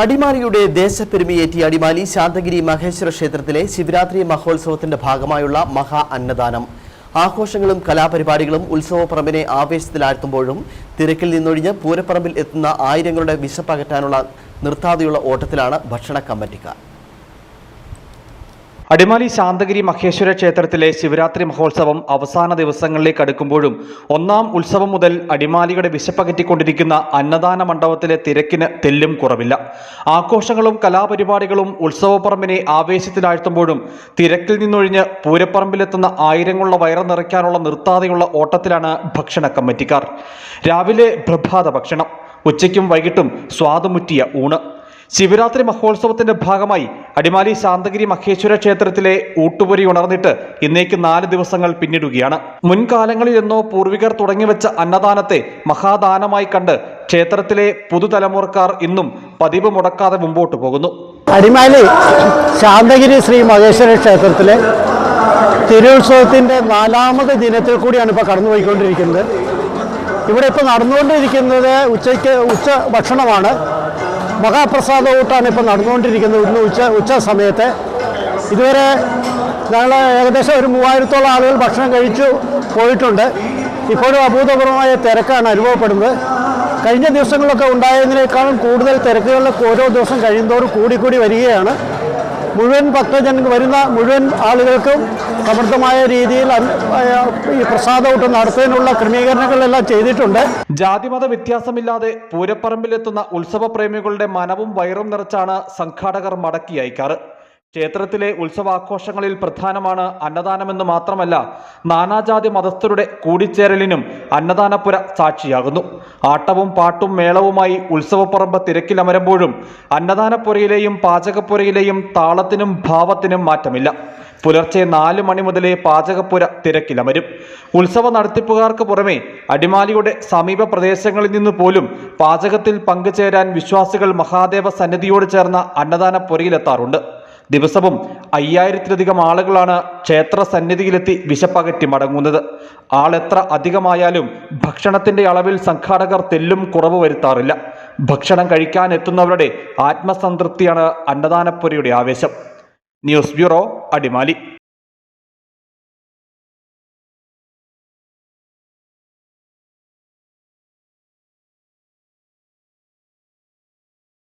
അടിമാലിയുടെ ദേശപ്പെരുമയേറ്റി അടിമാലി ശാന്തഗിരി മഹേശ്വര ക്ഷേത്രത്തിലെ ശിവരാത്രി മഹോത്സവത്തിന്റെ ഭാഗമായുള്ള മഹാ അന്നദാനം. ആഘോഷങ്ങളും കലാപരിപാടികളും ഉത്സവപ്പറമ്പിനെ ആവേശത്തിലാഴ്ത്തുമ്പോഴും തിരക്കിൽ നിന്നൊഴിഞ്ഞ് പൂരപ്പറമ്പിൽ എത്തുന്ന ആയിരങ്ങളുടെ വിശപ്പകറ്റാനുള്ള നിർത്താതെയുള്ള ഓട്ടത്തിലാണ് ഭക്ഷണ കമ്മിറ്റിക്കാർ. അടിമാലി ശാന്തഗിരി മഹേശ്വര ക്ഷേത്രത്തിലെ ശിവരാത്രി മഹോത്സവം അവസാന ദിവസങ്ങളിലേക്ക് അടുക്കുമ്പോഴും ഒന്നാം ഉത്സവം മുതൽ അടിമാലിയുടെ വിശപ്പകറ്റിക്കൊണ്ടിരിക്കുന്ന അന്നദാന മണ്ഡപത്തിലെ തിരക്കിന് തെല്ലും കുറവില്ല. ആഘോഷങ്ങളും കലാപരിപാടികളും ഉത്സവപ്പറമ്പിനെ ആവേശത്തിലാഴ്ത്തുമ്പോഴും തിരക്കിൽ നിന്നൊഴിഞ്ഞ് പൂരപ്പറമ്പിലെത്തുന്ന ആയിരങ്ങളുടെ വയറ് നിറയ്ക്കാനുള്ള നിർത്താതെയുള്ള ഓട്ടത്തിലാണ് ഭക്ഷണ കമ്മിറ്റിക്കാർ. രാവിലെ പ്രഭാത ഭക്ഷണം, ഉച്ചയ്ക്കും വൈകിട്ടും സ്വാദുമുറ്റിയ ഊണ്. ശിവരാത്രി മഹോത്സവത്തിന്റെ ഭാഗമായി അടിമാലി ശാന്തഗിരി മഹേശ്വര ക്ഷേത്രത്തിലെ ഊട്ടുപുരി ഉണർന്നിട്ട് ഇന്നേക്ക് 4 ദിവസങ്ങൾ പിന്നിടുകയാണ്. മുൻകാലങ്ങളിലെന്നോ പൂർവികർ തുടങ്ങിവെച്ച അന്നദാനത്തെ മഹാദാനമായി കണ്ട് ക്ഷേത്രത്തിലെ പുതുതലമുറക്കാർ ഇന്നും പതിവ് മുടക്കാതെ മുമ്പോട്ട് പോകുന്നു. അടിമാലി ശാന്തഗിരി ശ്രീ മഹേശ്വര ക്ഷേത്രത്തിലെ തിരുവുത്സവത്തിന്റെ 4ാമത് ദിനത്തിൽ കൂടിയാണ് ഇപ്പോൾ കടന്നുപോയിക്കൊണ്ടിരിക്കുന്നത്. ഇവിടെ ഇപ്പോൾ നടന്നുകൊണ്ടിരിക്കുന്നത് ഉച്ച ഭക്ഷണമാണ്. മഹാപ്രസാദ ഊട്ടാണ് ഇപ്പോൾ നടന്നുകൊണ്ടിരിക്കുന്നത്. ഇന്ന് ഉച്ച സമയത്ത് ഇതുവരെ ഞങ്ങൾ ഏകദേശം ഒരു 3000-ഓളം ആളുകൾ ഭക്ഷണം കഴിച്ചു പോയിട്ടുണ്ട്. ഇപ്പോഴും അഭൂതപൂർവമായ തിരക്കാണ് അനുഭവപ്പെടുന്നത്. കഴിഞ്ഞ ദിവസങ്ങളിലൊക്കെ ഉണ്ടായതിനേക്കാളും കൂടുതൽ തിരക്കുകൾ ഓരോ ദിവസം കഴിയുന്നതോറും കൂടി വരികയാണ്. മുഴുവൻ ഭക്തജനങ്ങൾ വരുന്ന മുഴുവൻ ആളുകൾക്കും സമൃദ്ധമായ രീതിയിൽ ഈ പ്രസാദഊട്ടം നടത്തുന്നതിനുള്ള ക്രമീകരണങ്ങളെല്ലാം ചെയ്തിട്ടുണ്ട്. ജാതിമത വ്യത്യാസമില്ലാതെ പൂരപ്പറമ്പിലെത്തുന്ന ഉത്സവപ്രേമികളുടെ മനവും വയറും നിറച്ചാണ് സംഘാടകർ മടക്കി അയക്കാറ്. ക്ഷേത്രത്തിലെ ഉത്സവാഘോഷങ്ങളിൽ പ്രധാനമാണ് അന്നദാനമെന്ന് മാത്രമല്ല, നാനാജാതി മതസ്ഥരുടെ കൂടിച്ചേരലിനും അന്നദാനപ്പുര സാക്ഷിയാകുന്നു. ആട്ടവും പാട്ടും മേളവുമായി ഉത്സവപ്പറമ്പ് തിരക്കിലമരുമ്പോഴും അന്നദാനപ്പുരയിലെയും പാചകപ്പുരയിലെയും താളത്തിനും ഭാവത്തിനും മാറ്റമില്ല. പുലർച്ചെ 4 മണി മുതലേ പാചകപ്പുര തിരക്കിലമരും. ഉത്സവ നടത്തിപ്പുകാർക്ക് പുറമെ അടിമാലിയുടെ സമീപ പ്രദേശങ്ങളിൽ നിന്ന് പോലും പാചകത്തിൽ പങ്കുചേരാൻ വിശ്വാസികൾ മഹാദേവ സന്നിധിയോട് ചേർന്ന അന്നദാനപ്പുരയിലെത്താറുണ്ട്. ദിവസവും 5000-ലധികം ആളുകളാണ് ക്ഷേത്ര സന്നിധിയിലെത്തി വിശപ്പകറ്റി മടങ്ങുന്നത്. ആളെത്ര അധികമായാലും ഭക്ഷണത്തിന്റെ അളവിൽ സംഘാടകർ തെല്ലും കുറവ് വരുത്താറില്ല. ഭക്ഷണം കഴിക്കാൻ എത്തുന്നവരുടെ ആത്മസംതൃപ്തിയാണ് അന്നദാനപ്പുരയുടെ ആവേശം. News bureau, Adimali.